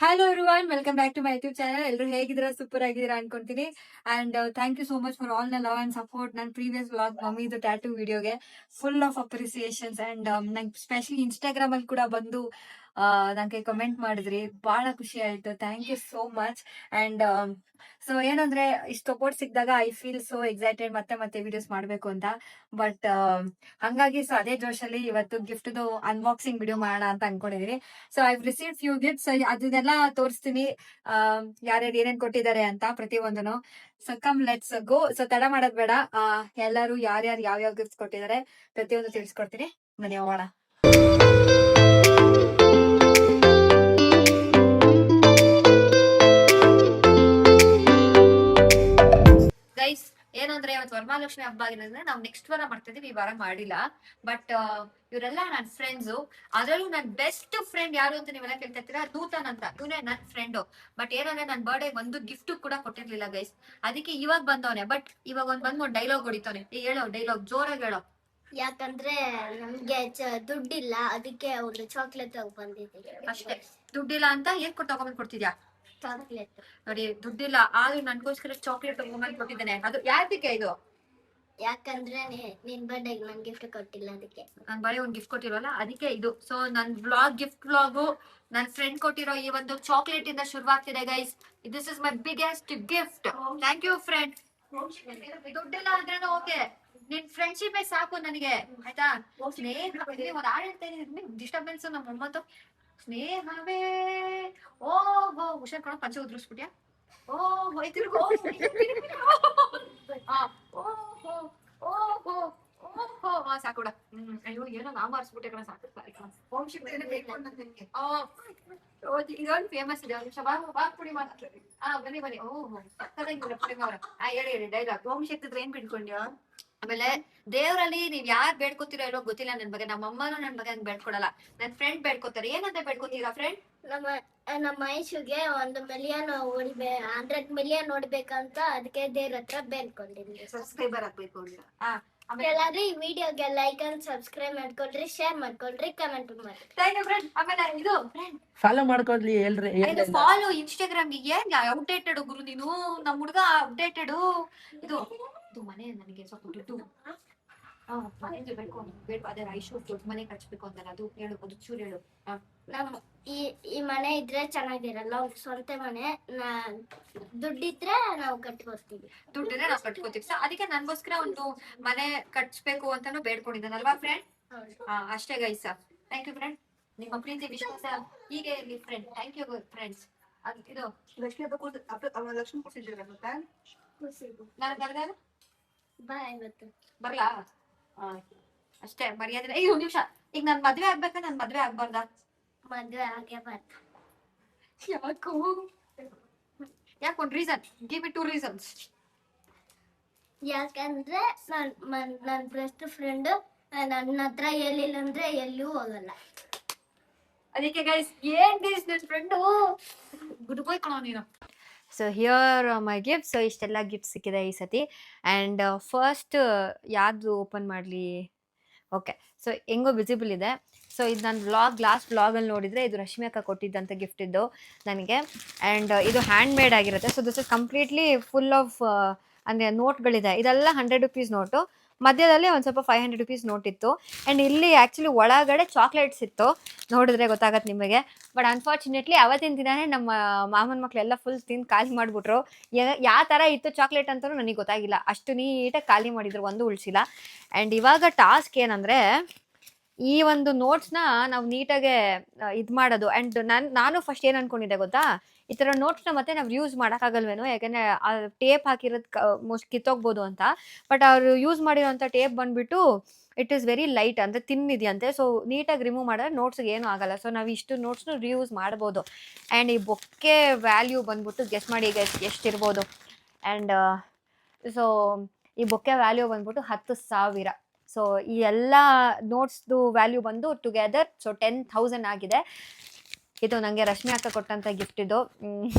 Hello everyone, welcome back to my YouTube channel. ಎಲ್ಲರೂ ಹೇಗಿದ್ದೀರಾ? Super ಆಗಿದ್ದೀರಾ ಅನ್ಕೊಂತೀನಿ. And thank you so much for all the love and support. ನನ್ನ previous vlog ಮಮ್ಮಿದು tattoo ವಿಡಿಯೋಗೆ full of appreciations. And ನಂಗೆ specially Instagram ಅಲ್ಲಿ ಕೂಡ ಬಂದು ನಂಗೆ ಕಮೆಂಟ್ ಮಾಡಿದ್ರಿ, ಬಹಳ ಖುಷಿ ಆಯ್ತು. Thank you so much. And so ಏನಂದ್ರೆ, ಇಷ್ಟು ಸಪೋರ್ಟ್ ಸಿಕ್ಕಿದಾಗ ಐ ಫೀಲ್ ಸೋ ಎಕ್ಸೈಟೆಡ್ ಮತ್ತೆ ಮತ್ತೆ ವಿಡಿಯೋಸ್ ಮಾಡಬೇಕು ಅಂತ. ಬಟ್ ಹಂಗಾಗಿ ಸೊ ಅದೇ ಜೋಶಲ್ಲಿ ಇವತ್ತು ಗಿಫ್ಟ್ದು ಅನ್ಬಾಕ್ಸಿಂಗ್ ವಿಡಿಯೋ ಮಾಡೋಣ ಅಂತ ಅನ್ಕೊಂಡಿದೀನಿ. So I receive few gifts, ಅದನ್ನೆಲ್ಲ ತೋರಿಸ್ತೀನಿ, ಯಾರ್ಯಾರು ಏನೇನ್ ಕೊಟ್ಟಿದ್ದಾರೆ ಅಂತ ಪ್ರತಿಯೊಂದನು. So come let's go. So ತಡ ಮಾಡೋದ್ ಬೇಡ, ಎಲ್ಲರೂ ಯಾರ್ಯಾರು ಯಾವ್ಯಾವ ಗಿಫ್ಟ್ಸ್ ಕೊಟ್ಟಿದ್ದಾರೆ ಪ್ರತಿಯೊಂದು ತಿಳಿಸ್ಕೊಡ್ತೀನಿ. ಬನ್ನಿ ಹೋಗೋಣ. ಗೈಸ್, ಏನಂದ್ರೆ ಇವತ್ತು ವರಮಹಾಲಕ್ಷ್ಮಿ ಹಬ್ಬ ಆಗಿರೋದ್ರಿಂದ ನಾವು ನೆಕ್ಸ್ಟ್ ವಾರ ಮಾಡ್ತಾ ಇದೀವಿ, ಈ ವಾರ ಮಾಡಿಲ್ಲ. ಬಟ್ ಇವರೆಲ್ಲ ನನ್ನ ಫ್ರೆಂಡ್ಸು. ಅದರಲ್ಲೂ ನನ್ನ ಬೆಸ್ಟ್ ಫ್ರೆಂಡ್ ಯಾರು ಅಂತ ನೀವೆಲ್ಲ ಕೇಳ್ತಾ ಇರ್ತೀರಾ, ನೂತನ್ ಅಂತ. ಇವನೇ ನನ್ನ ಫ್ರೆಂಡು. ಬಟ್ ಏನಂದ್ರೆ ನನ್ನ ಬರ್ಡೇ ಒಂದು ಗಿಫ್ಟ್ ಕೂಡ ಕೊಟ್ಟಿರ್ಲಿಲ್ಲ ಗೈಸ್. ಅದಕ್ಕೆ ಇವಾಗ ಬಂದವನೆ. ಬಟ್ ಇವಾಗ ಬಂದ್ ಡೈಲಾಗ್ ಹೊಡಿತಾನೆ. ಹೇಳೋ ಡೈಲಾಗ್ ಜೋರಾಗಿ ಹೇಳೋ. ಯಾಕಂದ್ರೆ ನಮ್ಗೆ ದುಡ್ಡಿಲ್ಲ, ಅದಕ್ಕೆ ಒಂದು ಚಾಕ್ಲೇಟ್ ಬಂದಿದ್ದೀವಿ ಅಷ್ಟೇ. ದುಡ್ಡಿಲ್ಲ ಅಂತ ಏನ್ ತಗೊಂಡ್ ಕೊಡ್ತಿದ್ಯಾ? ಚಾಕ್ಲೇಟ್. ನೋಡಿ, ದುಡ್ಡಿಲ್ಲ ಆದ್ರೂ ನನ್ಗೋಸ್ಕರ ಚಾಕ್ಲೇಟ್ ತಗೊಂಡ್ ಕೊಟ್ಟಿದ್ದಾನೆ. ಅದು ಯಾವ್ದಕ್ಕೆ ಇದು? ಯಾಕಂದ್ರೆ ನಿನ್ ಬರ್ಡೇಗೆ ನನ್ ಗಿಫ್ಟ್ ಕೊಟ್ಟಿಲ್ಲ, ಅದಕ್ಕೆ. ನಾನ್ ಬರೀ ಒಂದ್ ಗಿಫ್ಟ್ ಕೊಟ್ಟಿರೋಲ್ಲ, ಅದಕ್ಕೆ ಇದು. ಸೊ ನನ್ ಗಿಫ್ಟ್ ವ್ಲಾಗು ನನ್ ಫ್ರೆಂಡ್ ಕೊಟ್ಟಿರೋ ಈ ಒಂದು ಚಾಕ್ಲೇಟ್ ಇಂದ ಶುರುವಾಗ್ತಿದೆ guys. This is my biggest gift. Thank you friend. ದುಡ್ಡಿಲ್ಲ ಅಂದ್ರೇನು ಓಕೆ, ನಿನ್ ಫ್ರೆಂಡ್ಶಿಪ್ ಸಾಕು ನನಗೆ, ಆಯ್ತಾ? ಸ್ನೇಹ ಒಂದ್ ಹಾಡು ಹೇಳ್ತಾ ಇದೀನಿ, ಡಿಸ್ಟರ್ಬೆನ್ಸ್ ನಮ್ಮ ಮೊಮ್ಮತ್ತು. ಸ್ನೇಹವೇ ಓಹೋ, ಹುಷಾರ್ ಕಣ, ಪಂಚ ಉದ್ರಿಸ್ಬಿಟ್ಯಾ? ಓಹೋ ತಿರ್ಗೋ. ಓಹೋ ಓಹೋ ಓಹೋ, ಸಾಕೂಡ. ಅಯ್ಯೋ ಏನೋ ನಾಮ ಆರಿಸ್ಬಿಟ್ಟೆ ಕಣ, ಸಾಕು. ಓಂ ಇದೊಂದು ಫೇಮಸ್ ಇದೆ. ಒಂದು ನಿಮಿಷ ಪುಡಿ ಮಾಡ್ತಾರೆ. ಬನ್ನಿ ಬನ್ನಿ. ಓಹೋ ಪುಡಿ ಮಾರ. ಹೇಳಿ ಡೈಲಾಗ್. ಓಂ ಶಕ್ತಿ ಏನ್ ಬಿಡ್ಕೊಂಡ್ಯೋ? ಆಮೇಲೆ ದೇವರಲ್ಲಿ ನೀವ್ ಯಾರ್ ಬೇಡ್ಕೋತಿರೋ ಇರೋ ಗೊತ್ತಿಲ್ಲ ನನ್ ಬಗ್ಗೆ. ನಮ್ಮ ಅಮ್ಮನೂ ನನ್ ಬಗ್ಗೆ ಹಂಗ್ ಬೇಡ್ಕೊಡಲ್ಲ. ನನ್ ಫ್ರೆಂಡ್ ಬೇಡ್ಕೋತಾರೆ. ಏನಂತ ಬೇಡ್ಕೋತೀರಾ ಫ್ರೆಂಡ್? ನಮ್ಮ ಮೈಸೂರಿಗೆ 1 ಮಿಲಿಯನ್ 100 ಮಿಲಿಯನ್ ನೋಡ್ಬೇಕಂತ, ಅದಕ್ಕೆ ದೇವ್ರ ಹತ್ರ ಬೇಡ್ಕೊಂಡಿದ್ವಿ. ಸಬ್ಸ್ಕ್ರೈಬರ್ ಆಗ್ಬೇಕು ಅಂತ. ಎಲ್ಲಾದ್ರೂ ಈ ವಿಡಿಯೋಗೆ ಲೈಕ್ ಅಂಡ್ ಸಬ್ಸ್ಕ್ರೈಬ್ ಮಾಡ್ಕೊಳ್ರಿ, ಶೇರ್ ಮಾಡ್ಕೊಳ್ರಿ, ಕಮೆಂಟ್ ಮಾಡಿ. Thank you friend. ಆಮೇಲೆ ಇದು ಫ್ರೆಂಡ್ ಫಾಲೋ ಮಾಡ್ಕೊಳ್ರಿ. ಹೇಳ್ರಿ ಫಾಲೋ ಇನ್ಸ್ಟಾಗ್ರಾಮ್ ಗೆ. ಏನ್ ಅಪ್ಡೇಟೆಡ್ ಗುರು ನೀನು? ನಮ್ ಹುಡುಗ ಅಪ್ಡೇಟೆಡ್. ಇದು ಇದು ಮನೆ ನನಗೆ ಸ್ವಲ್ಪ ದುಡ್ಡು ಮನೆಗೆ ಬೇಕು. ಅದೇ ಐಶು ದೊಡ್ಡ ಮನೆ ಕಟ್ಸ್ಬೇಕು ಅಂತ. ಅದು ಹೇಳು, ಅದು ಚೂರು ಹೇಳು. ಈ ಮನೆ ಇದ್ರೆ ಚೆನ್ನಾಗಿರಲ್ಲ, ಸ್ವಂತ ಮನೆ. ದುಡ್ಡಿದ್ರೆ ನಾವು ಕಟ್ಕೊಡ್ತೀವಿ. ದುಡ್ಡಿದ್ರೆ ನಾವು ಕಟ್ಕೋತೀವಿ. ಸೊ ಅದಕ್ಕೆ ನನ್ಗೋಸ್ಕರ ಒಂದು ಮನೆ ಕಟ್ಸ್ಬೇಕು ಅಂತಾನು ಬೇಡ್ಕೊಂಡಿದ್ದಾನಲ್ವಾ ಫ್ರೆಂಡ್? ಅಷ್ಟೇ ಗೈಸ. Thank you friend. ನಿಮ್ಮ ಪ್ರೀತಿ ವಿಶ್ವಾಸ ಹೀಗೆ ಇರ್ಲಿ ಫ್ರೆಂಡ್. Thank you friends. ಇದು ಲಕ್ಷ್ಮಿ ಹಬ್ಬ ಲಕ್ಷ್ಮಿ ಕೊಡ್ಸಿದ್ದೀರ ಗೊತ್ತಾ? ನಾನು ಬರ್ದಾರ ಬಾಯ್ ಇವತ್ತು ಬರ್ಲಾ? ಅಷ್ಟೇ ಮರ್ಯಾದೆ. ಈಗ ಒಂದ್ ನಿಮಿಷ, ಈಗ ನನ್ ಮದ್ವೆ ಆಗ್ಬೇಕಾ ನನ್ ಮದ್ವೆ ಆಗ್ಬಾರ್ದಾ? ಮದ್ವೆ ಆಗೇ ಬಾರ್ದು. ಯಾಕೋ? ಯಾಕೊಂದ್ ರೀಸನ್, ಗಿವ್ ಇಟ್ 2 reasons. ಯಾಕಂದ್ರೆ ನನ್ ಬೆಸ್ಟ್ ಫ್ರೆಂಡ್ ನನ್ನ ಹತ್ರ ಹೇಳಿಲ್ಲ ಅಂದ್ರೆ ಎಲ್ಲೂ ಹೋಗಲ್ಲ. ಅದಕ್ಕೆ ಗೈಸ್, ಏನ್ ಗೈಸ್ ನನ್ ಫ್ರೆಂಡು ಗುಡ್ ಬಾಯ್ ಕಣೋ ನೀನು. So here my gift. So ಇಷ್ಟೆಲ್ಲ ಗಿಫ್ಟ್ ಸಿಕ್ಕಿದೆ ಈ ಸತಿ. ಆ್ಯಂಡ್ ಫಸ್ಟ್ ಯಾವುದು ಓಪನ್ ಮಾಡಲಿ? ಓಕೆ, ಸೊ ಹೆಂಗೋ ವಿಸಿಬಲ್ ಇದೆ. ಸೊ ಇದು ನನ್ನ ಲಾಸ್ಟ್ ವ್ಲಾಗಲ್ಲಿ ನೋಡಿದರೆ ಇದು ರಶ್ಮಿ ಅಕ್ಕ ಕೊಟ್ಟಿದ್ದಂಥ ಗಿಫ್ಟ್ ಇದ್ದು ನನಗೆ. ಆ್ಯಂಡ್ ಇದು ಹ್ಯಾಂಡ್ ಮೇಡ್ ಆಗಿರುತ್ತೆ. So this is completely full of ಅಂದರೆ ನೋಟ್ಗಳಿದೆ. ಇದೆಲ್ಲ 100 ರುಪೀಸ್ ನೋಟು. ಮಧ್ಯದಲ್ಲಿ ಒಂದು ಸ್ವಲ್ಪ 500 ರುಪೀಸ್ ನೋಟ್ ಇತ್ತು. ಆ್ಯಂಡ್ ಇಲ್ಲಿ ಆ್ಯಕ್ಚುಲಿ ಒಳಗಡೆ ಚಾಕ್ಲೇಟ್ಸ್ ಇತ್ತು. ನೋಡಿದ್ರೆ ಗೊತ್ತಾಗತ್ತೆ ನಿಮಗೆ. ಬಟ್ ಅನ್ಫಾರ್ಚುನೇಟ್ಲಿ ಅವತ್ತಿನ ದಿನನೇ ನಮ್ಮ ಮಾಮನ ಮಕ್ಕಳೆಲ್ಲ ಫುಲ್ ತಿಂದು ಖಾಲಿ ಮಾಡಿಬಿಟ್ರು. ಯಾವ ಥರ ಇತ್ತು ಚಾಕ್ಲೇಟ್ ಅಂತಲೂ ನನಗೆ ಗೊತ್ತಾಗಿಲ್ಲ. ಅಷ್ಟು ನೀಟಾಗಿ ಖಾಲಿ ಮಾಡಿದ್ರು, ಒಂದು ಉಳಿಸಿಲ್ಲ. ಆ್ಯಂಡ್ ಇವಾಗ ಟಾಸ್ಕ್ ಏನಂದರೆ, ಈ ಒಂದು ನೋಟ್ಸ್ನ ನಾವು ನೀಟಾಗೆ ಇದು ಮಾಡೋದು. ಆ್ಯಂಡ್ ನಾನು ಫಸ್ಟ್ ಏನು ಅಂದ್ಕೊಂಡಿದ್ದೆ ಗೊತ್ತಾ, ಈ ಥರ ನೋಟ್ಸ್ನ ಮತ್ತೆ ನಾವು ಯೂಸ್ ಮಾಡೋಕ್ಕಾಗಲ್ವೇನೋ, ಯಾಕೆಂದರೆ ಆ ಟೇಪ್ ಹಾಕಿರೋದು ಮೋಸ್ಟ್ ಕಿತ್ತೋಗ್ಬೋದು ಅಂತ. ಬಟ್ ಅವರು ಯೂಸ್ ಮಾಡಿರೋಂಥ ಟೇಪ್ ಬಂದುಬಿಟ್ಟು ಇಟ್ ಈಸ್ ವೆರಿ ಲೈಟ್, ಅಂದರೆ ತಿನ್ನಿದೆಯಂತೆ. ಸೊ ನೀಟಾಗಿ ರಿಮೂವ್ ಮಾಡಿದ್ರೆ ನೋಟ್ಸ್ಗೆ ಏನೂ ಆಗಲ್ಲ. ಸೊ ನಾವು ಇಷ್ಟು ನೋಟ್ಸ್ನು ರಿಯೂಸ್ ಮಾಡ್ಬೋದು. ಆ್ಯಂಡ್ ಈ ಬೊಕ್ಕೆ ವ್ಯಾಲ್ಯೂ ಬಂದ್ಬಿಟ್ಟು ಗೆಸ್ ಮಾಡಿ ಈಗ ಎಷ್ಟಿರ್ಬೋದು. ಆ್ಯಂಡ್ ಸೊ ಈ ಬೊಕ್ಕೆ ವ್ಯಾಲ್ಯೂ ಬಂದ್ಬಿಟ್ಟು 10,000. ಸೊ ಈ ಎಲ್ಲ ನೋಟ್ಸ್ದು ವ್ಯಾಲ್ಯೂ ಬಂದು ಟುಗೆದರ್ ಸೊ 10,000 ಆಗಿದೆ. ಇದು ನನಗೆ ರಶ್ಮಿ ಅಕ್ಕ ಕೊಟ್ಟಂತ ಗಿಫ್ಟ್ ಇದು.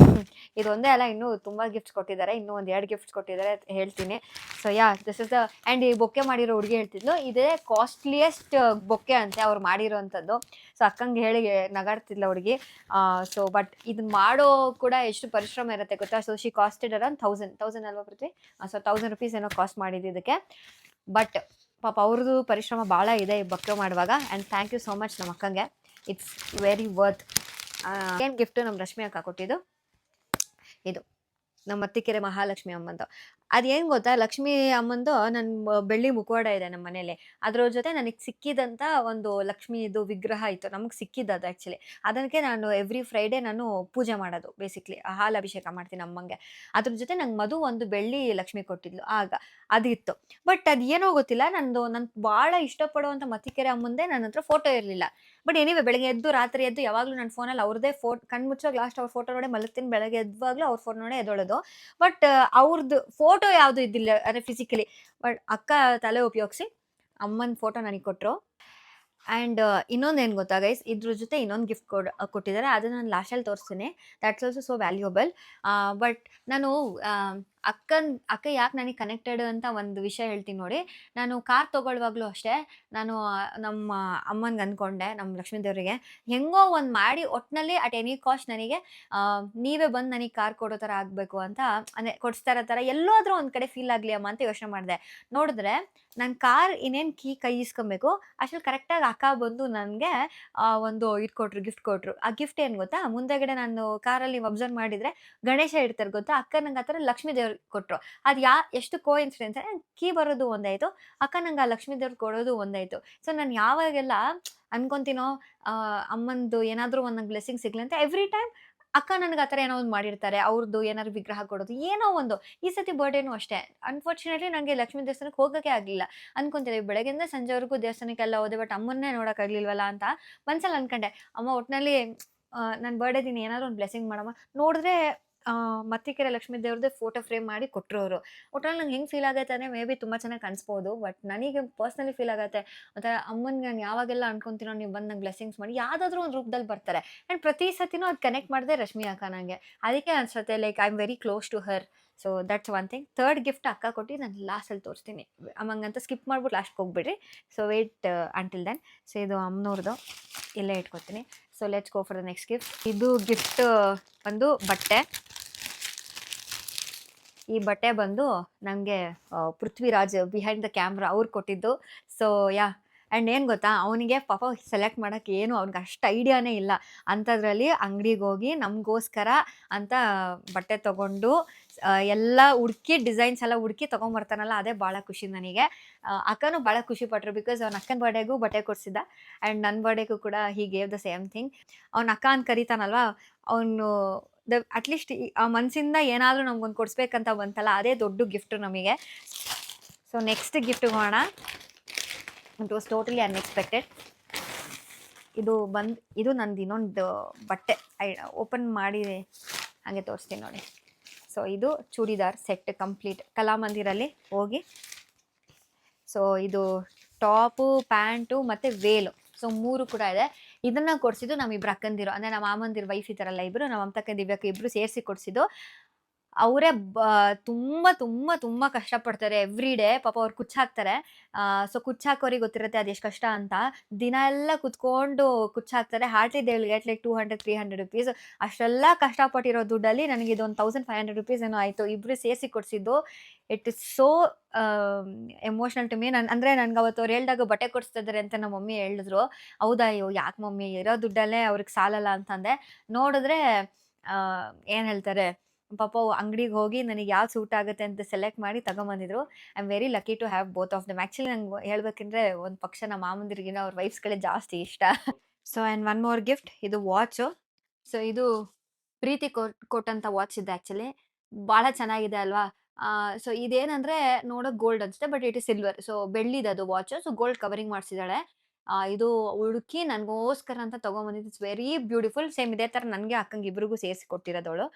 ಇದೊಂದೇ ಅಲ್ಲ, ಇನ್ನೂ ತುಂಬ ಗಿಫ್ಟ್ಸ್ ಕೊಟ್ಟಿದ್ದಾರೆ. ಇನ್ನೂ ಒಂದು 2 ಗಿಫ್ಟ್ಸ್ ಕೊಟ್ಟಿದ್ದಾರೆ ಹೇಳ್ತೀನಿ. So yeah, this is the and ಈ ಬೊಕ್ಕೆ ಮಾಡಿರೋ ಹುಡುಗಿ ಹೇಳ್ತಿದ್ಲು, ಇದೇ ಕಾಸ್ಟ್ಲಿಯೆಸ್ಟ್ ಬೊಕ್ಕೆ ಅಂತೆ ಅವ್ರು ಮಾಡಿರೋವಂಥದ್ದು. ಸೊ ಅಕ್ಕಂಗೆ ಹೇಳಿ ನಗಾಡ್ತಿದ್ಲ ಹುಡುಗಿ. ಸೊ ಬಟ್ ಇದನ್ನ ಮಾಡೋ ಕೂಡ ಎಷ್ಟು ಪರಿಶ್ರಮ ಇರುತ್ತೆ ಗೊತ್ತಾ. ಸೊ ಶಿ ಕಾಸ್ಟೆಡ್ ಅರೌಂಡ್ 1000 ಅಲ್ವಾ ಪೃಥ್ವಿ? ಸೊ 1000 rupees ಏನೋ ಕಾಸ್ಟ್ ಮಾಡಿದ್ದು ಇದಕ್ಕೆ. ಬಟ್ ಪಾಪ ಅವ್ರದ್ದು ಪರಿಶ್ರಮ ಭಾಳ ಇದೆ ಈ ಬೊಕ್ಕೆ ಮಾಡುವಾಗ. And thank you so much ನಮ್ಮ ಅಕ್ಕಂಗೆ. It's very worth. ಏನು ಗಿಫ್ಟು ನಮ್ಮ ರಶ್ಮಿ ಅಕ್ಕ ಕೊಟ್ಟಿದ್ದು ಇದು ನಮ್ಮ ಮತ್ತಿಕೆರೆ ಮಹಾಲಕ್ಷ್ಮಿ ಅಮ್ಮಂದು. ಅದೇನು ಗೊತ್ತಾ, ಲಕ್ಷ್ಮೀ ಅಮ್ಮಂದು ನನ್ನ ಬೆಳ್ಳಿ ಮುಖವಾಡ ಇದೆ ನಮ್ಮ ಮನೇಲಿ. ಅದ್ರ ಜೊತೆ ನನಗೆ ಸಿಕ್ಕಿದಂಥ ಒಂದು ಲಕ್ಷ್ಮೀದು ವಿಗ್ರಹ ಇತ್ತು, ನಮಗೆ ಸಿಕ್ಕಿದ್ದು ಆ್ಯಕ್ಚುಲಿ. ಅದಕ್ಕೆ ನಾನು ಎವ್ರಿ ಫ್ರೈಡೇ ನಾನು ಪೂಜೆ ಮಾಡೋದು, ಬೇಸಿಕ್ಲಿ ಹಾಲು ಅಭಿಷೇಕ ಮಾಡ್ತೀನಿ ಅಮ್ಮಂಗೆ. ಅದ್ರ ಜೊತೆ ನಂಗೆ ಮಧು ಒಂದು ಬೆಳ್ಳಿ ಲಕ್ಷ್ಮಿ ಕೊಟ್ಟಿದ್ಲು ಆಗ, ಅದಿತ್ತು. ಬಟ್ ಅದು ಏನೋ ಗೊತ್ತಿಲ್ಲ, ನಾನು ಭಾಳ ಇಷ್ಟಪಡುವಂಥ ಮತ್ತಿಕೆರೆ ಅಮ್ಮಂದೇ ನನ್ನ ಹತ್ರ ಫೋಟೋ ಇರಲಿಲ್ಲ. ಬಟ್ ಎನಿವೆ ಬೆಳಗ್ಗೆ ಎದ್ದು ರಾತ್ರಿ ಎದ್ದು ಯಾವಾಗಲೂ ನನ್ನ ಫೋನಲ್ಲಿ ಅವ್ರದ್ದೇ ಕಣ್ಣು ಮುಚ್ಚೋಗಿ ಲಾಸ್ಟ್ ಅವ್ರ ಫೋಟೋ ನೋಡಿ ಮಲಗ್ತೀನಿ. ಬೆಳಗ್ಗೆ ಎದ್ವಾಗಲೂ ಅವ್ರ ಫೋನ್ ನೋಡಿ ಎದ್ದೊಳೋದು. ಬಟ್ ಅವ್ರದ್ದು ಫೋಟೋ ಯಾವುದು ಇದ್ದಿಲ್ಲ, ಅಂದರೆ ಫಿಸಿಕಲಿ. ಬಟ್ ಅಕ್ಕ ತಲೆ ಉಪಯೋಗಿಸಿ ಅಮ್ಮನ ಫೋಟೋ ನನಗೆ ಕೊಟ್ಟರು. ಆ್ಯಂಡ್ ಇನ್ನೊಂದು ಏನು ಗೊತ್ತಾ ಗೈಸ್, ಇದ್ರ ಜೊತೆ ಇನ್ನೊಂದು ಗಿಫ್ಟ್ ಕೊಟ್ಟಿದ್ದಾರೆ. ಅದನ್ನು ನಾನು ಲಾಸ್ಟಲ್ಲಿ ತೋರಿಸ್ತೀನಿ. That's also so valuable. But ನಾನು ಅಕ್ಕ ಯಾಕೆ ನನಗೆ ಕನೆಕ್ಟೆಡ್ ಅಂತ ಒಂದು ವಿಷಯ ಹೇಳ್ತೀನಿ ನೋಡಿ. ನಾನು ಕಾರ್ ತೊಗೊಳ್ಳುವಾಗಲೂ ಅಷ್ಟೇ, ನಾನು ನಮ್ಮ ಅಮ್ಮನಿಗೆ ಅಂದ್ಕೊಂಡೆ, ನಮ್ಮ ಲಕ್ಷ್ಮೀ ದೇವರಿಗೆ ಹೆಂಗೋ ಒಂದು ಮಾಡಿ ಒಟ್ಟಿನಲ್ಲಿ ಅಟ್ ಎನಿ ಕಾಸ್ಟ್ ನನಗೆ ನೀವೇ ಬಂದು ನನಗೆ ಕಾರ್ ಕೊಡೋ ಥರ ಆಗಬೇಕು ಅಂತ, ಅಂದರೆ ಕೊಡಿಸ್ತಾರೋ ಥರ ಎಲ್ಲೋದ್ರೂ ಒಂದು ಕಡೆ ಫೀಲ್ ಆಗಲಿ ಅಮ್ಮ ಅಂತ ಯೋಚನೆ ಮಾಡಿದೆ. ನೋಡಿದ್ರೆ ನನ್ನ ಕಾರ್ ಇನ್ನೇನು ಕೈ ಇಸ್ಕೊಬೇಕು ಅಷ್ಟರಲ್ಲಿ ಕರೆಕ್ಟಾಗಿ ಅಕ್ಕ ಬಂದು ನನಗೆ ಒಂದು ಇದು ಕೊಟ್ಟರು, ಗಿಫ್ಟ್ ಕೊಟ್ಟರು. ಆ ಗಿಫ್ಟ್ ಏನು ಗೊತ್ತಾ, ಮುಂದೆಗಡೆ ನಾನು ಕಾರಲ್ಲಿ ನೀವು ಅಬ್ಸರ್ವ್ ಮಾಡಿದರೆ ಗಣೇಶ ಇಡ್ತಾರೆ ಗೊತ್ತಾ, ಅಕ್ಕ ನಂಗೆ ಆ ಥರ ಲಕ್ಷ್ಮೀ ದೇವ್ರು ಕೊಟ್ಟರು. ಅದು ಎಷ್ಟು ಕೋ ಇನ್ಸಿಡೆನ್ಸ್, ಕೀ ಬರೋದು ಒಂದಾಯಿತು, ಅಕ್ಕ ನಂಗೆ ಆ ಲಕ್ಷ್ಮೀ ದೇವ್ರು ಕೊಡೋದು ಒಂದಾಯಿತು. ಸೊ ನಾನು ಯಾವಾಗೆಲ್ಲ ಅನ್ಕೊತೀನೋ ಅಮ್ಮಂದು ಏನಾದರೂ ಒಂದು ನಂಗೆ ಬ್ಲೆಸ್ಸಿಂಗ್ ಸಿಗ್ಲಿ ಅಂತ, ಎವ್ರಿ ಟೈಮ್ ಅಕ್ಕ ನನಗೆ ಆ ಥರ ಏನೋ ಒಂದು ಮಾಡಿರ್ತಾರೆ. ಅವ್ರದ್ದು ಏನಾದ್ರು ವಿಗ್ರಹ ಕೊಡೋದು ಏನೋ ಒಂದು. ಈ ಸತಿ ಬರ್ಡೇನೂ ಅಷ್ಟೇ, ಅನ್ಫಾರ್ಚುನೇಟ್ಲಿ ನನಗೆ ಲಕ್ಷ್ಮೀ ದೇವಸ್ಥಾನಕ್ಕೆ ಹೋಗೋಕ್ಕೆ ಆಗಲಿಲ್ಲ. ಅನ್ಕೊತಿದ್ದೆ ಬೆಳಗ್ಗೆಯಿಂದ ಸಂಜೆವರೆಗೂ ದೇವಸ್ಥಾನಕ್ಕೆಲ್ಲ ಹೋದೆ, ಬಟ್ ಅಮ್ಮನ್ನೇ ನೋಡೋಕ್ಕಾಗಲಿಲ್ವಲ್ಲ ಅಂತ ಮನ್ಸಲ್ಲಿ ಅನ್ಕೊಂಡೆ. ಅಮ್ಮ ಒಟ್ಟಿನಲ್ಲಿ ನನ್ನ ಬರ್ಡೇ ದಿನ ಏನಾದರೂ ಒಂದು ಬ್ಲೆಸ್ಸಿಂಗ್ ಮಾಡಮ್ಮ. ನೋಡಿದ್ರೆ ಮತ್ತಿಕೆರೆ ಲಕ್ಷ್ಮೀ ದೇವ್ರದ್ದೇ ಫೋಟೋ ಫ್ರೇಮ್ ಮಾಡಿ ಕೊಟ್ಟರು ಅವರು. ಒಟ್ಟಲ್ಲಿ ನಂಗೆ ಹೆಂಗೆ ಫೀಲ್ ಆಗೈತೆ ಅಂದರೆ, ಮೇ ಬಿ ತುಂಬ ಚೆನ್ನಾಗಿ ಕಾಣಿಸ್ಬೋದು, ಬಟ್ ನನಗೆ ಪರ್ಸ್ನಲಿ ಫೀಲ್ ಆಗುತ್ತೆ ಒಂಥರ ಅಮ್ಮನಿಗೆ ನಾನು ಯಾವಾಗೆಲ್ಲ ಅನ್ಕೊತೀನೋ ನೀವು ಬಂದು ನಂಗೆ ಬ್ಲೆಸ್ಸಿಂಗ್ಸ್ ಮಾಡಿ ಯಾವುದಾದ್ರೂ ಒಂದು ರೂಪದಲ್ಲಿ ಬರ್ತಾರೆ. ಆ್ಯಂಡ್ ಪ್ರತಿ ಸತಿನೂ ಅದು ಕನೆಕ್ಟ್ ಮಾಡಿದೆ ರಶ್ಮಿ ಅಕ್ಕ ನನಗೆ. ಅದಕ್ಕೆ ಅನ್ಸುತ್ತೆ like I am very close to her. So that's one thing. Third gift ಅಕ್ಕ ಕೊಟ್ಟು ನಾನು ಲಾಸ್ಟಲ್ಲಿ ತೋರಿಸ್ತೀನಿ. ಅಮ್ಮಂಗಂತ ಸ್ಕಿಪ್ ಮಾಡ್ಬಿಟ್ಟು ಲಾಸ್ಟ್ಗೆ ಹೋಗ್ಬಿಡ್ರಿ. So wait until then. So ಇದು ಅಮ್ಮನವ್ರದ್ದು, ಇಲ್ಲೇ ಇಟ್ಕೊತೀನಿ. So let's go for the next gift. ಇದು ಗಿಫ್ಟ್ ಬಂದು ಬಟ್ಟೆ. ಈ ಬಟ್ಟೆ ಬಂದು ನನಗೆ ಪೃಥ್ವಿರಾಜ್ ಬಿಹೈಂಡ್ ದ ಕ್ಯಾಮ್ರಾ ಅವ್ರು ಕೊಟ್ಟಿದ್ದು. ಸೊ ಯಾ, ಆ್ಯಂಡ್ ಏನು ಗೊತ್ತಾ, ಅವನಿಗೆ ಪಾಪ ಸೆಲೆಕ್ಟ್ ಮಾಡೋಕ್ಕೆ ಏನು ಅವ್ನಿಗೆ ಅಷ್ಟು ಐಡಿಯಾನೇ ಇಲ್ಲ. ಅಂಥದ್ರಲ್ಲಿ ಅಂಗಡಿಗೆ ಹೋಗಿ ನಮಗೋಸ್ಕರ ಅಂತ ಬಟ್ಟೆ ತೊಗೊಂಡು ಎಲ್ಲ ಹುಡುಕಿ ಡಿಸೈನ್ಸ್ ಎಲ್ಲ ಹುಡುಕಿ ತೊಗೊಂಬರ್ತಾನಲ್ಲ, ಅದೇ ಭಾಳ ಖುಷಿ ನನಗೆ. ಅಕ್ಕನೂ ಭಾಳ ಖುಷಿ ಪಟ್ಟರು, ಬಿಕಾಸ್ ಅವ್ನ ಅಕ್ಕನ ಬರ್ಡೇಗೂ ಬಟ್ಟೆ ಕೊಡಿಸಿದ್ದ. ಆ್ಯಂಡ್ ನನ್ನ ಬರ್ಡೇಗೂ ಕೂಡ he gave the same thing. ಅವ್ನ ಅಕ್ಕ ಅಂತ ಕರೀತಾನಲ್ವ, ಅವನು ಅಟ್ಲೀಸ್ಟ್ ಆ ಮನಸ್ಸಿಂದ ಏನಾದರೂ ನಮ್ಗೊಂದು ಕೊಡಿಸ್ಬೇಕಂತ ಬಂತಲ್ಲ, ಅದೇ ದೊಡ್ಡ ಗಿಫ್ಟು ನಮಗೆ. ಸೊ ನೆಕ್ಸ್ಟ್ ಗಿಫ್ಟಿಗೆ ಹೋಗೋಣ. It was totally unexpected. ಇದು ನಂದು ಇನ್ನೊಂದು ಬಟ್ಟೆ ಓಪನ್ ಮಾಡಿ ಹಾಗೆ ತೋರಿಸ್ತೀನಿ ನೋಡಿ. ಸೊ ಇದು ಚೂಡಿದಾರ್ ಸೆಟ್ ಕಂಪ್ಲೀಟ್ ಕಲಾಮಂದಿರಲ್ಲಿ ಹೋಗಿ. ಸೊ ಇದು ಟಾಪು, ಪ್ಯಾಂಟು ಮತ್ತು ವೇಲು, ಸೊ 3 ಕೂಡ ಇದೆ. ಇದನ್ನು ಕೊಡಿಸಿದ್ದು ನಮ್ಮಿಬ್ರು ಅಕ್ಕಂದಿರು, ಅಂದರೆ ನಮ್ಮ ಮಾಮಂದಿರು ವೈಫ್ ಇದ್ದಾರಲ್ಲ ಇಬ್ಬರು, ನಮ್ಮ ಅಮ್ಮತಕ್ಕ ದಿವ್ಯಕ್ಕೆ ಇಬ್ಬರು ಸೇರಿಸಿ ಕೊಡಿಸಿದ್ದು. ಅವರೇ ತುಂಬ ತುಂಬ ತುಂಬ ಕಷ್ಟಪಡ್ತಾರೆ ಎವ್ರಿ ಡೇ. ಪಾಪ ಅವ್ರು ಕುಚ್ಚಾಕ್ತಾರೆ. ಸೊ ಕುಚ್ಚಾಕೋರಿಗೆ ಗೊತ್ತಿರುತ್ತೆ ಅದೆಷ್ಟು ಕಷ್ಟ ಅಂತ. ದಿನ ಎಲ್ಲ ಕುತ್ಕೊಂಡು ಕುಚ್ಚಾಕ್ತಾರೆ. Hardly they will get like 200-300 rupees. ಅಷ್ಟೆಲ್ಲ ಕಷ್ಟಪಟ್ಟಿರೋ ದುಡ್ಡಲ್ಲಿ ನನಗೆ ಇದೊಂದು 1500 rupees ಏನೋ ಆಯಿತು, ಇಬ್ಬರು ಸೇರಿಸಿ ಕೊಡಿಸಿದ್ದು. It is so emotional to me. ಅಂದರೆ ನನಗೆ ಅವತ್ತು ಅವ್ರು ಹೇಳ್ದಾಗ ಬಟ್ಟೆ ಕೊಡಿಸ್ತಿದ್ದಾರೆ ಅಂತ ನಮ್ಮ ಮಮ್ಮಿ ಹೇಳಿದ್ರು. ಹೌದಾ, ಅಯ್ಯೋ ಯಾಕೆ ಮಮ್ಮಿ, ಇರೋ ದುಡ್ಡಲ್ಲೇ ಅವ್ರಿಗೆ ಸಾಲಲ್ಲ ಅಂತಂದೆ. ನೋಡಿದ್ರೆ ಏನು ಹೇಳ್ತಾರೆ, ಪಾಪ ಅಂಗಡಿಗೆ ಹೋಗಿ ನನಗೆ ಯಾವ್ದು ಸೂಟ್ ಆಗುತ್ತೆ ಅಂತ ಸೆಲೆಕ್ಟ್ ಮಾಡಿ ತಗೊಂಬಂದಿದ್ರು. I am very lucky to have both of them. Actually ನಂಗೆ ಹೇಳ್ಬೇಕಂದ್ರೆ ಒಂದು ಪಕ್ಷ ನಮ್ಮ ಮಾಮಂದಿರಿಗಿನ ಅವ್ರ ವೈಫ್ಸ್ಗಳೇ ಜಾಸ್ತಿ ಇಷ್ಟ. So and one more gift, ಇದು ವಾಚು. ಸೊ ಇದು ಪ್ರೀತಿ ಕೊಟ್ಟಂಥ ವಾಚ್ ಇದೆ. ಆ್ಯಕ್ಚುಲಿ ಭಾಳ ಚೆನ್ನಾಗಿದೆ ಅಲ್ವಾ. ಸೊ ಇದೇನಂದರೆ ನೋಡೋಕೆ ಗೋಲ್ಡ್ ಅನಿಸುತ್ತೆ, but it is silver. So ಬೆಳ್ಳಿದೆ ಅದು ವಾಚು. ಸೊ ಗೋಲ್ಡ್ ಕವರಿಂಗ್ ಮಾಡಿಸಿದ್ದಾಳೆ. ಇದು ಹುಡುಕಿ ನನಗೋಸ್ಕರ ಅಂತ ತೊಗೊಂಬಂದಿದ್ದು. It's very beautiful. ಸೇಮ್ ಇದೇ ಥರ ನನಗೆ ಅಕ್ಕಂಗೆ ಇಬ್ರಿಗೂ ಸೇರಿಸಿ ಕೊಟ್ಟಿರೋದವಳು.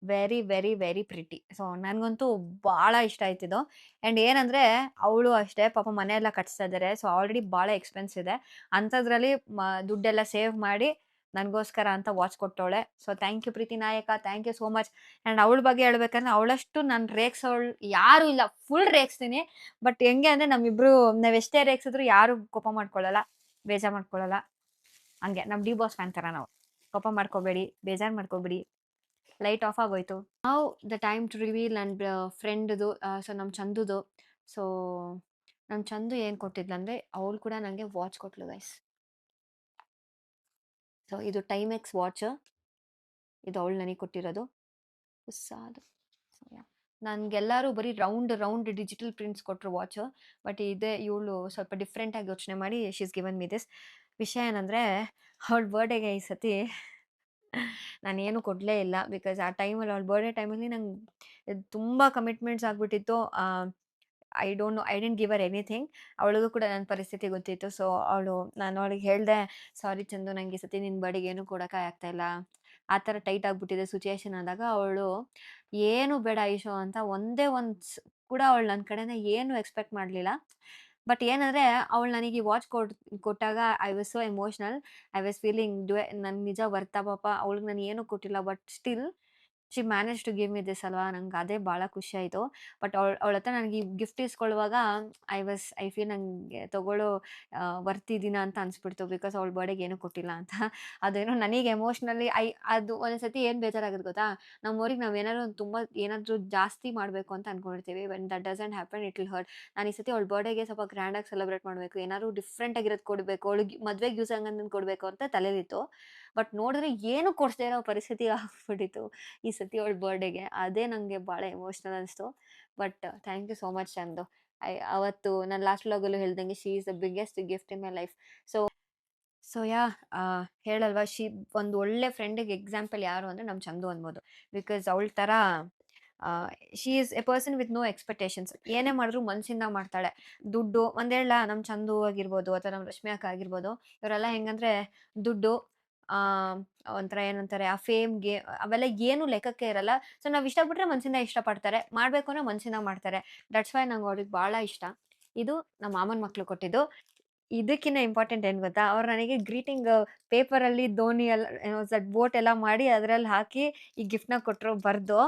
Very very very pretty. So ನನಗಂತೂ ಭಾಳ ಇಷ್ಟ ಆಯ್ತಿದ್ದು. ಆ್ಯಂಡ್ ಏನಂದರೆ ಅವಳು ಅಷ್ಟೇ ಪಾಪ ಮನೆಯೆಲ್ಲ ಕಟ್ಸ್ತಾ ಇದ್ದಾರೆ. ಸೊ ಆಲ್ರೆಡಿ ಭಾಳ ಎಕ್ಸ್ಪೆನ್ಸ್ ಇದೆ. ಅಂಥದ್ರಲ್ಲಿ ದುಡ್ಡೆಲ್ಲ ಸೇವ್ ಮಾಡಿ ನನಗೋಸ್ಕರ ಅಂತ ವಾಚ್ ಕೊಟ್ಟವಳೆ. So thank you Preethi Nayak, thank you so much. And ಅವಳ ಬಗ್ಗೆ ಹೇಳ್ಬೇಕಂದ್ರೆ ಅವಳಷ್ಟು ನಾನು ರೇಗ್ಸೋಳು ಯಾರೂ ಇಲ್ಲ. ಫುಲ್ ರೇಗಿಸ್ತೀನಿ. ಬಟ್ ಹೆಂಗೆ ಅಂದರೆ ನಾವೆಷ್ಟೇ ರೇಗಿಸಿದ್ರು ಯಾರೂ ಕೋಪ ಮಾಡ್ಕೊಳ್ಳಲ್ಲ, ಬೇಜಾರು ಮಾಡ್ಕೊಳ್ಳಲ್ಲ. ಹಂಗೆ ನಮ್ಮ ಡಿ ಬಾಸ್ ಫ್ಯಾನ್ ಥರ ನಾವು. ಕೋಪ ಮಾಡ್ಕೋಬೇಡಿ, ಬೇಜಾರು ಮಾಡ್ಕೋಬೇಡಿ. ಲೈಟ್ ಆಫ್ ಆಗೋಯ್ತು. ನಾವು the time to reveal and ಫ್ರೆಂಡ್ದು ಸೊ ನಮ್ಮ ಚಂದುದು. ಸೊ ನಮ್ಮ ಚಂದು ಏನು ಕೊಟ್ಟಿದ್ಲಂದರೆ ಅವಳು ಕೂಡ ನನಗೆ ವಾಚ್ ಕೊಟ್ಲು ಗೈಸ್. ಸೊ ಇದು ಟೈಮೆಕ್ಸ್ ವಾಚ್. ಇದು ಅವಳು ನನಗೆ ಕೊಟ್ಟಿರೋದು ಹೊಸದು. ಸೊ ನನಗೆಲ್ಲರೂ ಬರೀ ರೌಂಡ್ ಡಿಜಿಟಲ್ ಪ್ರಿಂಟ್ಸ್ ಕೊಟ್ಟರು ವಾಚು. ಬಟ್ ಇವಳು ಸ್ವಲ್ಪ ಡಿಫ್ರೆಂಟಾಗಿ ಯೋಚನೆ ಮಾಡಿ she is given me this. ವಿಷಯ ಏನಂದರೆ ಅವಳ ಬರ್ಡೇಗೆ ಈ ಸತಿ ನಾನೇನು ಕೊಡಲೇ ಇಲ್ಲ. ಬಿಕಾಸ್ ಆ ಟೈಮಲ್ಲಿ ಅವಳ ಬರ್ಡೇ ಟೈಮಲ್ಲಿ ನಂಗೆ ತುಂಬ ಕಮಿಟ್ಮೆಂಟ್ಸ್ ಆಗಿಬಿಟ್ಟಿತ್ತು. I don't know, I didn't give her anything. ಅವಳಿಗೂ ಕೂಡ ನನ್ನ ಪರಿಸ್ಥಿತಿ ಗೊತ್ತಿತ್ತು. ಸೊ ನಾನು ಅವಳಿಗೆ ಹೇಳಿದೆ, ಸಾರಿ ಚಂದು, ನಂಗೆ ಈ ಸತಿ ನಿನ್ನ ಬರ್ಡೇಗೆ ಏನೂ ಕೊಡೋಕೆ ಆಗ್ತಾಯಿಲ್ಲ, ಆ ಥರ ಟೈಟ್ ಆಗಿಬಿಟ್ಟಿದೆ ಸಿಚುಯೇಷನ್ ಅಂದಾಗ ಅವಳು ಏನು ಬೇಡ ಐಶು ಅಂತ ಒಂದೇ ಕೂಡ ಅವಳು ನನ್ನ ಕಡೆಯಿಂದ ಏನು ಎಕ್ಸ್ಪೆಕ್ಟ್ ಮಾಡಲಿಲ್ಲ. ಬಟ್ ಏನಂದರೆ ಅವಳು ನನಗೆ ಈ ವಾಚ್ ಕೊಟ್ಟಾಗ I was so emotional. I was feeling ನನ್ಗೆ ನಿಜ ವರ್ತಾ ಪಾಪ, ಅವಳಿಗೆ ನಾನು ಏನೂ ಕೊಟ್ಟಿಲ್ಲ. But still she manage to give me this ಅಲ್ವಾ, ನಂಗೆ ಅದೇ ಭಾಳ ಖುಷಿ ಆಯಿತು. ಬಟ್ ಅವಳ ಹತ್ರ ನನಗೆ ಈ ಗಿಫ್ಟ್ ಇಸ್ಕೊಳ್ಳುವಾಗ ಐ ಫೀಲ್ ನನಗೆ ತಗೊಳ್ಳೋ ವರ್ತಿದ್ದೀನ ಅಂತ ಅನಿಸ್ಬಿಡ್ತು. ಬಿಕಾಸ್ ಅವಳ ಬರ್ಡೇಗೆ ಏನೂ ಕೊಟ್ಟಿಲ್ಲ ಅಂತ. ಅದೇನೋ ನನಗೆ ಎಮೋಷ್ನಲಿ ಅದು ಒಂದೊಂದ್ಸತಿ ಏನು ಬೇಜಾರಾಗುತ್ತೆ ಗೊತ್ತಾ, ನಮ್ಮವ್ರಿಗೆ ನಾವು ಏನಾದರೂ ಜಾಸ್ತಿ ಮಾಡಬೇಕು ಅಂತ ಅಂದ್ಕೊಂಡಿರ್ತೀವಿ. When that doesn't happen it will hurt. ನಾನು ಈ ಸತಿ ಅವಳ ಬರ್ಡೇಗೆ ಸ್ವಲ್ಪ ಗ್ರ್ಯಾಂಡಾಗಿ ಸೆಲೆಬ್ರೇಟ್ ಮಾಡಬೇಕು, ಏನಾದ್ರು ಡಿಫ್ರೆಂಟ್ ಆಗಿರೋದು ಕೊಡಬೇಕು, ಅವಳಿಗೆ ಮದುವೆಗೆ ಯೂಸ್ ಆಗಂಗೆ ಕೊಡಬೇಕು ಅಂತ ತಲೆಲಿತ್ತು. ಬಟ್ ನೋಡಿದ್ರೆ ಏನು ಕೊಡಿಸ್ದೇ ಇರೋ ಪರಿಸ್ಥಿತಿ ಆಗ್ಬಿಟ್ಟಿತ್ತು ಈ ಸತಿ ಅವಳ ಬರ್ಡೇಗೆ. ಅದೇ ನನಗೆ ಭಾಳ ಎಮೋಷ್ನಲ್ ಅನಿಸ್ತು. But thank you so much Chandu. ಅವತ್ತು ನಾನು ಲಾಸ್ಟ್ ವ್ಲಾಗಲ್ಲೂ ಹೇಳ್ದಂಗೆ she is the biggest gift in my life. So ಹೇಳಲ್ವಾ, ಒಂದು ಒಳ್ಳೆ ಫ್ರೆಂಡಿಗೆ ಎಕ್ಸಾಂಪಲ್ ಯಾರು ಅಂದರೆ ನಮ್ಮ ಚಂದು ಅನ್ಬೋದು. ಬಿಕಾಸ್ ಅವಳ ಥರ she is a person with no expectations. ಏನೇ ಮಾಡಿದ್ರು ಮನಸ್ಸಿಂದ ಮಾಡ್ತಾಳೆ. ದುಡ್ಡು ಒಂದೇಳ ನಮ್ಮ ಚಂದು ಆಗಿರ್ಬೋದು ಅಥವಾ ನಮ್ಮ ರಶ್ಮಿ ಅಕ್ಕ ಆಗಿರ್ಬೋದು, ಇವರೆಲ್ಲ ಹೆಂಗಂದರೆ ದುಡ್ಡು, ಒಂಥರ ಏನಂತಾರೆ ಆ ಫೇಮ್ಗೆ, ಅವೆಲ್ಲ ಏನು ಲೆಕ್ಕಕ್ಕೆ ಇರಲ್ಲ. ಸೊ ನಾವು ಇಷ್ಟಪಟ್ಟರೆ ಮನಸ್ಸಿಂದ ಇಷ್ಟಪಡ್ತಾರೆ, ಮಾಡಬೇಕು ಅಂದರೆ ಮನಸ್ಸಿಂದ ಮಾಡ್ತಾರೆ. ದಟ್ಸ್ ವೈ ನಂಗೆ ಅವ್ರಿಗೆ ಭಾಳ ಇಷ್ಟ. ಇದು ನಮ್ಮ ಮಾಮನ ಮಕ್ಕಳು ಕೊಟ್ಟಿದ್ದು. ಇದಕ್ಕಿಂತ ಇಂಪಾರ್ಟೆಂಟ್ ಏನು ಗೊತ್ತಾ, ಅವ್ರು ನನಗೆ ಗ್ರೀಟಿಂಗ್ ಪೇಪರಲ್ಲಿ ಧೋನಿ ಎಲ್ಲ ಬೋಟ್ ಎಲ್ಲ ಮಾಡಿ ಅದರಲ್ಲಿ ಹಾಕಿ ಈ ಗಿಫ್ಟ್ನ ಕೊಟ್ಟರು ಬರೆದು.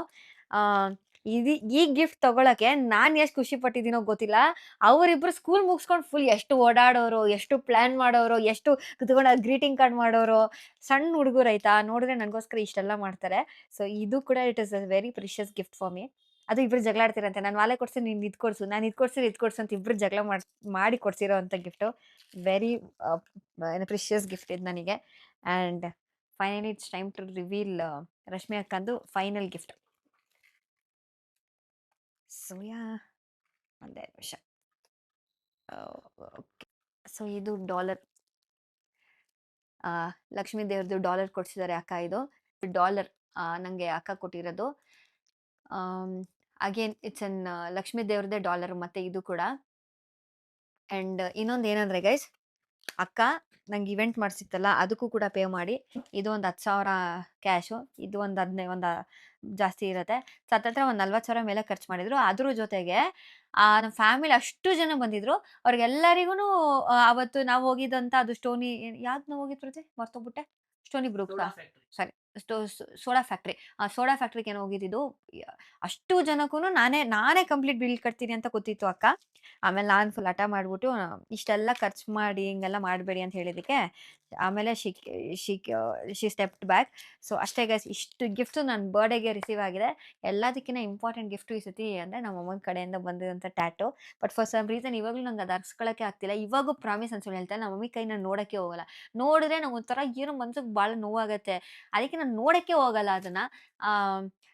ಈ ಗಿಫ್ಟ್ ತೊಗೊಳಕ್ಕೆ ನಾನು ಎಷ್ಟು ಖುಷಿ ಪಟ್ಟಿದ್ದೀನೋ ಗೊತ್ತಿಲ್ಲ. ಅವರಿಬ್ಬರು ಸ್ಕೂಲ್ ಮುಗಿಸ್ಕೊಂಡು ಫುಲ್ ಎಷ್ಟು ಓಡಾಡೋರು, ಎಷ್ಟು ಪ್ಲ್ಯಾನ್ ಮಾಡೋರು, ಎಷ್ಟು ಕುತ್ಕೊಂಡು ಗ್ರೀಟಿಂಗ್ ಕಾರ್ಡ್ ಮಾಡೋರು. ಸಣ್ಣ ಹುಡುಗರು ಆಯ್ತಾ, ನೋಡಿದ್ರೆ ನನಗೋಸ್ಕರ ಇಷ್ಟೆಲ್ಲ ಮಾಡ್ತಾರೆ. ಸೊ ಇದು ಕೂಡ it is a very precious gift for me. ಅದು ಇಬ್ಬರು ಜಗಳಾಡ್ತಿರಂತೆ, ನಾನು ವಾಲೆ ಕೊಡ್ಸಿ, ನೀನು ಇದು ಕೊಡಿಸು, ನಾನು ಇದು ಕೊಡ್ಸಿದ್ರೆ ಇದು ಕೊಡಿಸು ಅಂತ ಇಬ್ಬರು ಜಗಳ ಮಾಡಿ ಕೊಡ್ಸಿರೋ ಅಂಥ ಗಿಫ್ಟು. ವೆರಿ ಪ್ರಿಷಿಯಸ್ ಗಿಫ್ಟ್ ಇದು ನನಗೆ. And finally it's time to reveal Rashmi ಅಕ್ಕಂದು ಫೈನಲ್ ಗಿಫ್ಟ್. ಸೊ ಒಂದೇ ನಿಮಿಷ. ಓಕೆ, ಸೊ ಇದು ಡಾಲರ್, ಲಕ್ಷ್ಮೀ ದೇವ್ರದ್ದು ಡಾಲರ್ ಕೊಡ್ಸಿದ್ದಾರೆ ಅಕ್ಕ. ಇದು ಡಾಲರ್ ನನಗೆ ಅಕ್ಕ ಕೊಟ್ಟಿರೋದು. ಅಗೇನ್ ಇಟ್ಸ್ ಅನ್ ಲಕ್ಷ್ಮೀ ದೇವ್ರದ್ದೇ ಡಾಲರ್ ಮತ್ತು ಇದು ಕೂಡ. ಆ್ಯಂಡ್ ಇನ್ನೊಂದು ಏನಂದರೆ ಗೈಸ್, ಅಕ್ಕ ನಂಗೆ ಇವೆಂಟ್ ಮಾಡಿಸಿತ್ತಲ್ಲ ಅದಕ್ಕೂ ಕೂಡ ಪೇ ಮಾಡಿ, ಇದು ಒಂದು 10,000 ಕ್ಯಾಶು, ಇದು ಒಂದು ಜಾಸ್ತಿ ಇರುತ್ತೆ. ಹತ್ತತ್ರ ಒಂದು 40,000 ಮೇಲೆ ಖರ್ಚು ಮಾಡಿದರು. ಅದ್ರ ಜೊತೆಗೆ ನಮ್ಮ ಫ್ಯಾಮಿಲಿ ಅಷ್ಟು ಜನ ಬಂದಿದ್ರು. ಅವ್ರಿಗೆಲ್ಲರಿಗೂ ಅವತ್ತು ನಾವು ಹೋಗಿದ್ದಂಥ ಅದು ಸ್ಟೋನಿ, ಯಾವ್ದು ನಾವು ಹೋಗಿದ್ದು ಮರ್ತೋಗ್ಬಿಟ್ಟೆ, ಸ್ಟೋನಿ ಬ್ರೂಕ್ಸಾ, ಸಾರಿ ಸೋಡಾ ಫ್ಯಾಕ್ಟ್ರಿ. ಸೋಡಾ ಫ್ಯಾಕ್ಟ್ರಿಗೆ ಏನೋ ಹೋಗಿದ್ದು. ಅಷ್ಟು ಜನಕ್ಕೂ ನಾನೇ ಕಂಪ್ಲೀಟ್ ಬಿಲ್ ಕಟ್ತೀನಿ ಅಂತ ಗೊತ್ತಿತ್ತು ಅಕ್ಕ. ಆಮೇಲೆ ನಾನು ಫುಲ್ ಹಠ ಮಾಡಿಬಿಟ್ಟು ಇಷ್ಟೆಲ್ಲ ಖರ್ಚು ಮಾಡಿ ಹಿಂಗೆಲ್ಲ ಮಾಡಬೇಡಿ ಅಂತ ಹೇಳಿದ್ದಕ್ಕೆ ಆಮೇಲೆ ಶಿ ಸ್ಟೆಪ್ಡ್ ಬ್ಯಾಕ್. ಸೊ ಅಷ್ಟೇ ಗೈಸ್, ಇಷ್ಟು ಗಿಫ್ಟು ನನ್ನ ಬರ್ಡೇಗೆ ರಿಸೀವ್ ಆಗಿದೆ. ಎಲ್ಲದಕ್ಕಿಂತ ಇಂಪಾರ್ಟೆಂಟ್ ಗಿಫ್ಟು ಈ ಸತಿ ಅಂದರೆ ನಮ್ಮ ಅಮ್ಮನ ಕಡೆಯಿಂದ ಬಂದಿರೋಂಥ tattoo. But for some reason ಇವಾಗಲೂ ನಂಗೆ ಅದು ಅರ್ಸ್ಕೊಳ್ಳೋಕ್ಕೆ ಆಗ್ತಿಲ್ಲ. ಇವಾಗೂ ಪ್ರಾಮಿಸ್ ಅನ್ಸುಳ್ಳು ಹೇಳ್ತಾರೆ, ನಮ್ಮ ಮಮ್ಮಿ ಕೈ ನಾನು ನೋಡೋಕ್ಕೆ ಹೋಗಲ್ಲ. ನೋಡಿದ್ರೆ ನಂಗೆ ಒಂಥರ ಏನೋ ಮನ್ಸಿಗೆ ಭಾಳ ನೋವಾಗುತ್ತೆ. ಅದಕ್ಕೆ ನಾನು ನೋಡೋಕ್ಕೆ ಹೋಗಲ್ಲ ಅದನ್ನು.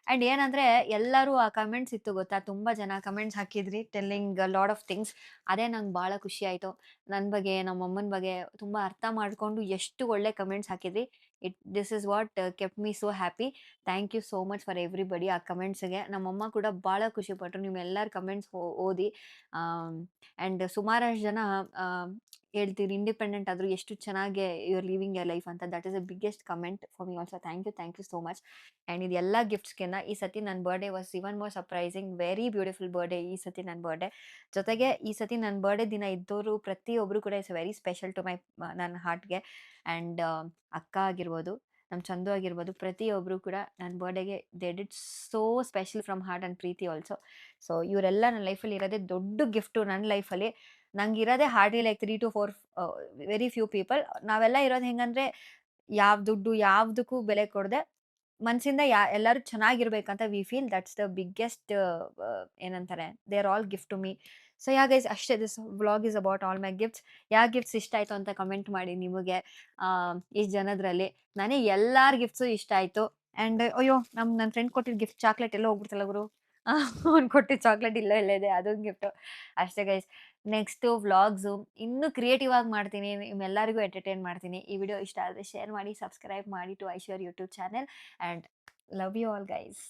ಆ್ಯಂಡ್ ಏನಂದರೆ ಎಲ್ಲರೂ ಆ ಕಮೆಂಟ್ಸ್ ಇತ್ತು ಗೊತ್ತಾ, ತುಂಬ ಜನ ಕಮೆಂಟ್ಸ್ ಹಾಕಿದ್ರಿ ಟೆಲ್ಲಿಂಗ್ ಲಾಟ್ ಆಫ್ ಥಿಂಗ್ಸ್. ಅದೇ ನಂಗೆ ಭಾಳ ಖುಷಿ ಆಯಿತು. ನನ್ನ ಬಗ್ಗೆ, ನಮ್ಮ ಅಮ್ಮನ ಬಗ್ಗೆ ತುಂಬ ಅರ್ಥ ಮಾಡಿಕೊಂಡು ಎಷ್ಟು ಒಳ್ಳೆ ಕಮೆಂಟ್ಸ್ ಹಾಕಿದ್ರಿ. This is what kept me so happy. Thank you so much for everybody. ಆ ಕಮೆಂಟ್ಸ್ಗೆ ನಮ್ಮಮ್ಮ ಕೂಡ ಭಾಳ ಖುಷಿಪಟ್ಟರು ನಿಮ್ಮೆಲ್ಲರ ಕಮೆಂಟ್ಸ್ ಓದಿ. ಆ್ಯಂಡ್ ಸುಮಾರಷ್ಟು ಜನ ಹೇಳ್ತೀರಿ ಇಂಡಿಪೆಂಡೆಂಟ್ ಆದರೂ ಎಷ್ಟು ಚೆನ್ನಾಗಿ you are living your life ಅಂತ. That is the biggest comment for me also. Thank you so much. And ಇದೆಲ್ಲ ಗಿಫ್ಟ್ಸ್ಗೆನ ಈ ಸತಿ ನನ್ನ birthday was even more surprising. Very beautiful birthday ಈ ಸತಿ ನನ್ನ ಬರ್ಡೇ. ಜೊತೆಗೆ ಈ ಸತಿ ನನ್ನ ಬರ್ಡೇ ದಿನ ಇದ್ದವರು ಪ್ರತಿಯೊಬ್ಬರು ಕೂಡ it's very special to my ನನ್ನ ಹಾರ್ಟ್ಗೆ. ಆ್ಯಂಡ್ ಅಕ್ಕ ಆಗಿರ್ಬೋದು, ನಮ್ಮ ಚಂದು ಆಗಿರ್ಬೋದು, ಪ್ರತಿಯೊಬ್ಬರು ಕೂಡ ನನ್ನ ಬರ್ಡೇಗೆ they did so special from heart and ಪ್ರೀತಿ ಆಲ್ಸೋ. ಸೊ ಇವರೆಲ್ಲ ನನ್ನ ಲೈಫಲ್ಲಿ ಇರೋದೇ ದೊಡ್ಡ ಗಿಫ್ಟು ನನ್ನ ಲೈಫಲ್ಲಿ. ನಂಗೆ ಇರೋದೇ hardly like 3 to 4 very few people. ನಾವೆಲ್ಲ ಇರೋದು ಹೆಂಗಂದ್ರೆ ಯಾವ ದುಡ್ಡು ಯಾವುದಕ್ಕೂ ಬೆಲೆ ಕೊಡದೆ ಮನಸ್ಸಿಂದ ಎಲ್ಲರೂ ಚೆನ್ನಾಗಿರ್ಬೇಕಂತ we feel that's the biggest ಏನಂತಾರೆ they are all gift to me. So yeah guys ಅಷ್ಟೇ, this vlog is about all my gifts. ಯಾವ ಗಿಫ್ಟ್ಸ್ ಇಷ್ಟ ಆಯಿತು ಅಂತ ಕಮೆಂಟ್ ಮಾಡಿ ನಿಮಗೆ. ಇಷ್ಟು ಜನದ್ರಲ್ಲಿ ನನಗೆ ಎಲ್ಲಾರ ಗಿಫ್ಟ್ಸು ಇಷ್ಟ ಆಯಿತು. ಆ್ಯಂಡ್ ಅಯ್ಯೋ ನನ್ನ ಫ್ರೆಂಡ್ ಕೊಟ್ಟಿದ್ದು ಗಿಫ್ಟ್ ಚಾಕ್ಲೇಟ್ ಎಲ್ಲೋ ಹೋಗ್ಬಿಡ್ತಲ್ಲ ಗುರು. ಅವ್ನು ಕೊಟ್ಟಿದ್ದು ಚಾಕ್ಲೇಟ್ ಇಲ್ಲೇ ಇದೆ, ಅದೊಂದು ಗಿಫ್ಟು. ಅಷ್ಟೇ ಗೈಸ್. ನೆಕ್ಸ್ಟು ವ್ಲಾಗ್ಸು ಇನ್ನೂ ಕ್ರಿಯೇಟಿವ್ ಆಗಿ ಮಾಡ್ತೀನಿ, ನಿಮ್ಮೆಲ್ಲರಿಗೂ ಎಂಟರ್ಟೈನ್ ಮಾಡ್ತೀನಿ. ಈ ವಿಡಿಯೋ ಇಷ್ಟ ಆದರೆ ಶೇರ್ ಮಾಡಿ, ಸಬ್ಸ್ಕ್ರೈಬ್ ಮಾಡಿ to Aishwar YouTube channel. And love you all guys.